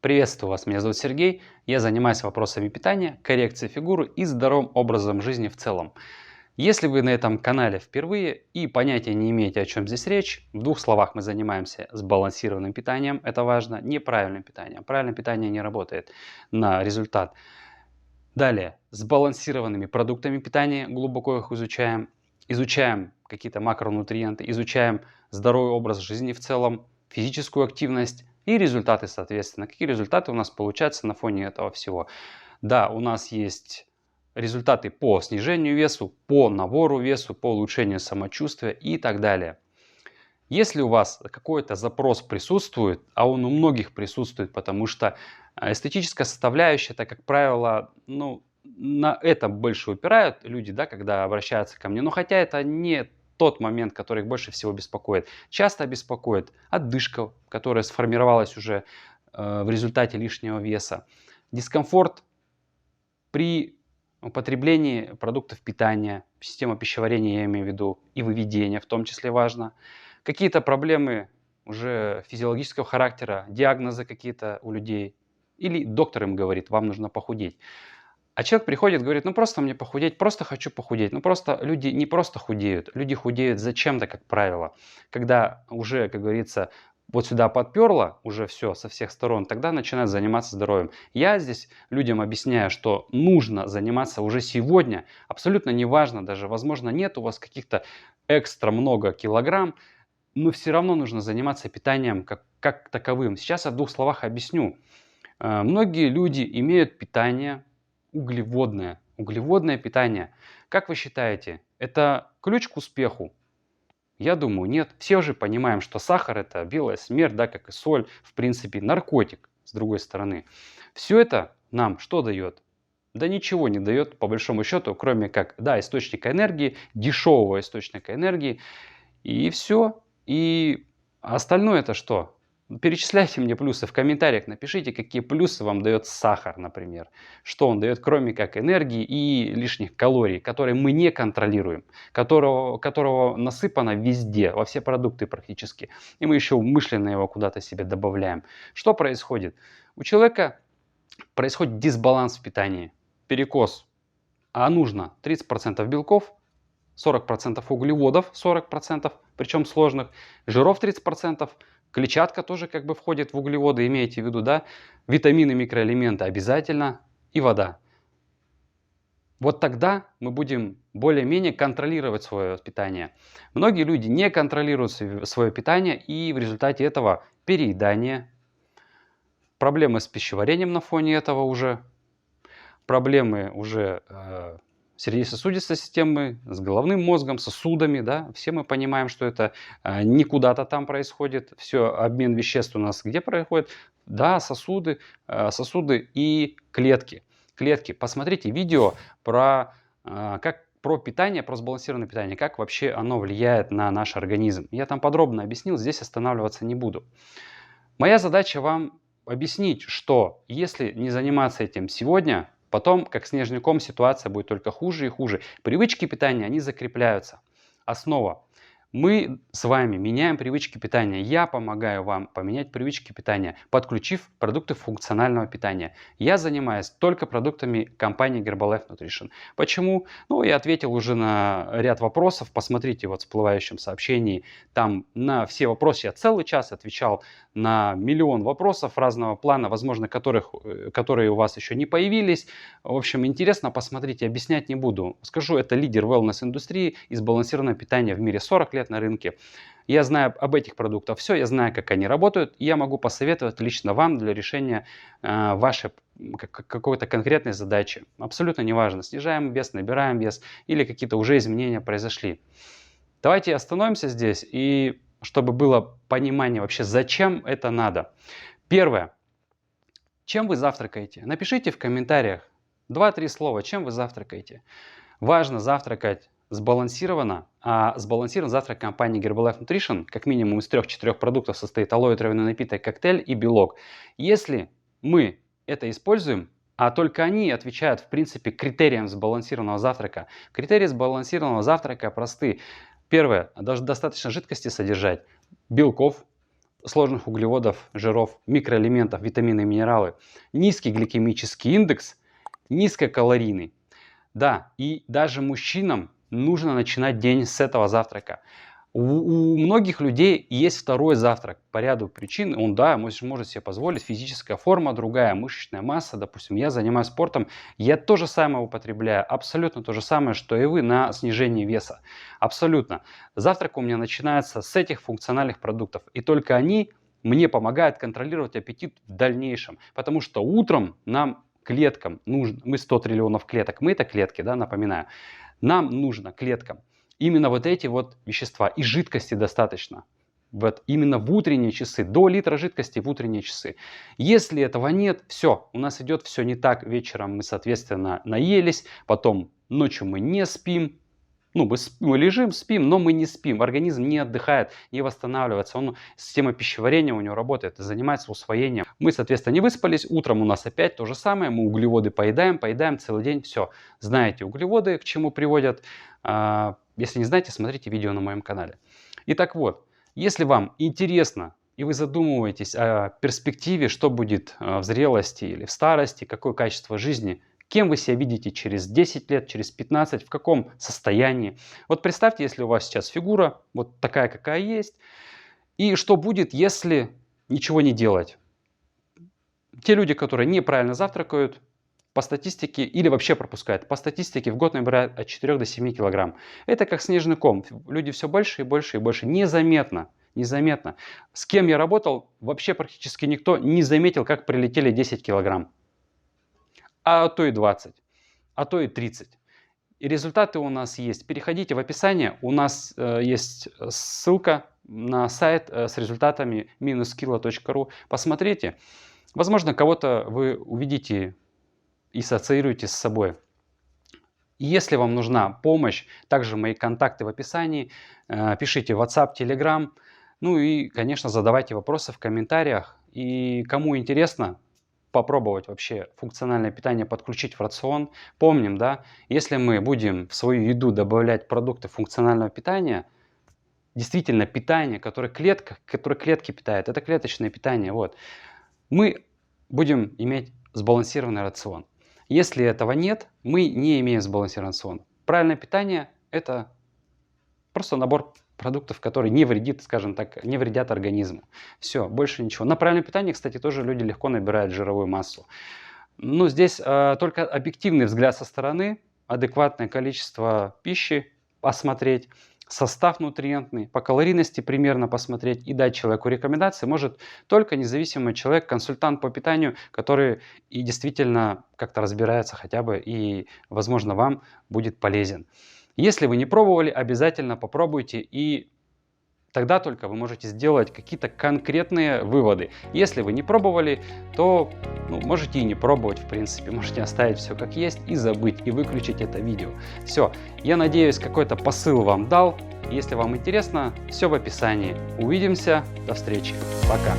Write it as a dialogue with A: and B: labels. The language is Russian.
A: Приветствую вас, меня зовут Сергей, я занимаюсь вопросами питания, коррекции фигуры и здоровым образом жизни в целом. Если вы на этом канале впервые и понятия не имеете, о чем здесь речь, в двух словах мы занимаемся сбалансированным питанием, это важно, неправильным питанием. Правильное питание не работает на результат. Далее, сбалансированными продуктами питания, глубоко их изучаем какие-то макронутриенты, изучаем здоровый образ жизни в целом, физическую активность и результаты, соответственно. Какие результаты у нас получаются на фоне этого всего? Да, у нас есть результаты по снижению весу, по набору весу, по улучшению самочувствия и так далее. Если у вас какой-то запрос присутствует, а он у многих присутствует, потому что эстетическая составляющая, это, как правило, на это больше упирают люди, да, когда обращаются ко мне. Но хотя это не тот момент, который их больше всего беспокоит. Часто беспокоит отдышка, которая сформировалась уже в результате лишнего веса. Дискомфорт при употреблении продуктов питания, система пищеварения, я имею в виду, и выведения в том числе важно. Какие-то проблемы уже физиологического характера, диагнозы какие-то у людей. Или доктор им говорит, вам нужно похудеть. А человек приходит, говорит, ну просто мне похудеть, просто хочу похудеть. Ну просто люди не просто худеют, люди худеют зачем-то, как правило. Когда уже, как говорится, вот сюда подперло уже все со всех сторон, тогда начинают заниматься здоровьем. Я здесь людям объясняю, что нужно заниматься уже сегодня. Абсолютно неважно, даже возможно нет у вас каких-то экстра много килограмм, но все равно нужно заниматься питанием как таковым. Сейчас я в двух словах объясню. Многие люди имеют питание углеводное. Углеводное питание. Как вы считаете, это ключ к успеху? Я думаю, нет. Все уже понимаем, что сахар это белая смерть, да, как и соль, в принципе, наркотик, с другой стороны. Все это нам что дает? Да ничего не дает, по большому счету, кроме как, да, источника энергии, дешевого источника энергии, и все. И остальное это что? Перечисляйте мне плюсы в комментариях, напишите, какие плюсы вам дает сахар, например. Что он дает, кроме как энергии и лишних калорий, которые мы не контролируем, которого насыпано везде, во все продукты практически. И мы еще умышленно его куда-то себе добавляем. Что происходит? У человека происходит дисбаланс в питании, перекос. А нужно 30% белков, 40% углеводов, 40%, причем сложных, жиров 30%, клетчатка тоже как бы входит в углеводы, имейте в виду, да, витамины, микроэлементы обязательно и вода. Вот тогда мы будем более-менее контролировать свое питание. Многие люди не контролируют свое питание, и в результате этого переедание, проблемы с пищеварением на фоне этого уже, проблемы уже сердечно-сосудистой системы, с головным мозгом, сосудами, да, все мы понимаем, что это не куда-то там происходит, все, обмен веществ у нас где происходит? Да, сосуды, сосуды и клетки. Клетки. Посмотрите видео про питание, про сбалансированное питание, как вообще оно влияет на наш организм. Я там подробно объяснил, здесь останавливаться не буду. Моя задача вам объяснить, что если не заниматься этим сегодня, потом, как снежный ком, ситуация будет только хуже и хуже. Привычки питания, они закрепляются. Основа. Мы с вами меняем привычки питания. Я помогаю вам поменять привычки питания, подключив продукты функционального питания. Я занимаюсь только продуктами компании Herbalife Nutrition. Почему? Ну, я ответил уже на ряд вопросов. Посмотрите вот в всплывающем сообщении. Там на все вопросы я целый час отвечал, на миллион вопросов разного плана, возможно, которые у вас еще не появились. В общем, интересно, посмотрите, объяснять не буду. Скажу, это лидер wellness-индустрии и сбалансированного питания в мире, 40 лет на рынке. Я знаю об этих продуктах все, я знаю, как они работают, и я могу посоветовать лично вам для решения вашей какой-то конкретной задачи. Абсолютно неважно, снижаем вес, набираем вес или какие-то уже изменения произошли. Давайте остановимся здесь, и чтобы было понимание вообще, зачем это надо. Первое. Чем вы завтракаете? Напишите в комментариях 2-3 слова, чем вы завтракаете. Важно завтракать сбалансированно, а сбалансированный завтрак компании Herbalife Nutrition как минимум из 3-4 продуктов состоит алоэ, травяной напиток, коктейль и белок. Если мы это используем, а только они отвечают в принципе критериям сбалансированного завтрака. Критерии сбалансированного завтрака просты. Первое, даже достаточно жидкости содержать, белков, сложных углеводов, жиров, микроэлементов, витамины и минералы, низкий гликемический индекс, низкокалорийный. Да, и даже мужчинам нужно начинать день с этого завтрака. У многих людей есть второй завтрак по ряду причин. Он, да, может себе позволить, физическая форма другая, мышечная масса. Допустим, я занимаюсь спортом, я то же самое употребляю, абсолютно то же самое, что и вы на снижение веса. Абсолютно. Завтрак у меня начинается с этих функциональных продуктов. И только они мне помогают контролировать аппетит в дальнейшем. Потому что утром нам, клеткам, нужно, мы 100 триллионов клеток, мы это клетки, да, напоминаю, нам нужно клеткам именно вот эти вот вещества, и жидкости достаточно. Вот именно в утренние часы, до литра жидкости в утренние часы. Если этого нет, все, у нас идет все не так. Вечером мы, соответственно, наелись, потом ночью мы не спим. Ну, мы лежим, спим, но мы не спим. Организм не отдыхает, не восстанавливается. Система пищеварения у него работает, занимается усвоением. Мы, соответственно, не выспались. Утром у нас опять то же самое. Мы углеводы поедаем целый день. Все. Знаете, углеводы к чему приводят. Если не знаете, смотрите видео на моем канале. Итак, вот, если вам интересно и вы задумываетесь о перспективе, что будет в зрелости или в старости, какое качество жизни, кем вы себя видите через 10 лет, через 15, в каком состоянии. Вот представьте, если у вас сейчас фигура вот такая, какая есть, и что будет, если ничего не делать. Те люди, которые неправильно завтракают, по статистике, или вообще пропускают, по статистике в год набирают от 4 до 7 килограмм. Это как снежный ком. Люди все больше и больше и больше. Незаметно. Незаметно. С кем я работал, вообще практически никто не заметил, как прилетели 10 килограмм. А то и 20, а то и 30. И результаты у нас есть. Переходите в описание, у нас есть ссылка на сайт с результатами minuskilo.ru. Посмотрите. Возможно, кого-то вы увидите и ассоциируете с собой. Если вам нужна помощь, также мои контакты в описании. Пишите в WhatsApp, Telegram. Ну и, конечно, задавайте вопросы в комментариях. И кому интересно попробовать вообще функциональное питание подключить в рацион, помним, да, если мы будем в свою еду добавлять продукты функционального питания, действительно питание, которое клетки питает, это клеточное питание, вот, мы будем иметь сбалансированный рацион. Если этого нет, мы не имеем сбалансированный рацион. Правильное питание – это просто набор продуктов, которые не вредят, скажем так, не вредят организму. Все, больше ничего. На правильное питание, кстати, тоже люди легко набирают жировую массу. Но здесь только объективный взгляд со стороны, адекватное количество пищи посмотреть, состав нутриентный, по калорийности примерно посмотреть и дать человеку рекомендации может только независимый человек, консультант по питанию, который и действительно как-то разбирается хотя бы и, возможно, вам будет полезен. Если вы не пробовали, обязательно попробуйте, и тогда только вы можете сделать какие-то конкретные выводы. Если вы не пробовали, то можете и не пробовать, в принципе. Можете оставить все как есть и забыть, и выключить это видео. Все, я надеюсь, какой-то посыл вам дал. Если вам интересно, все в описании. Увидимся, до встречи, пока.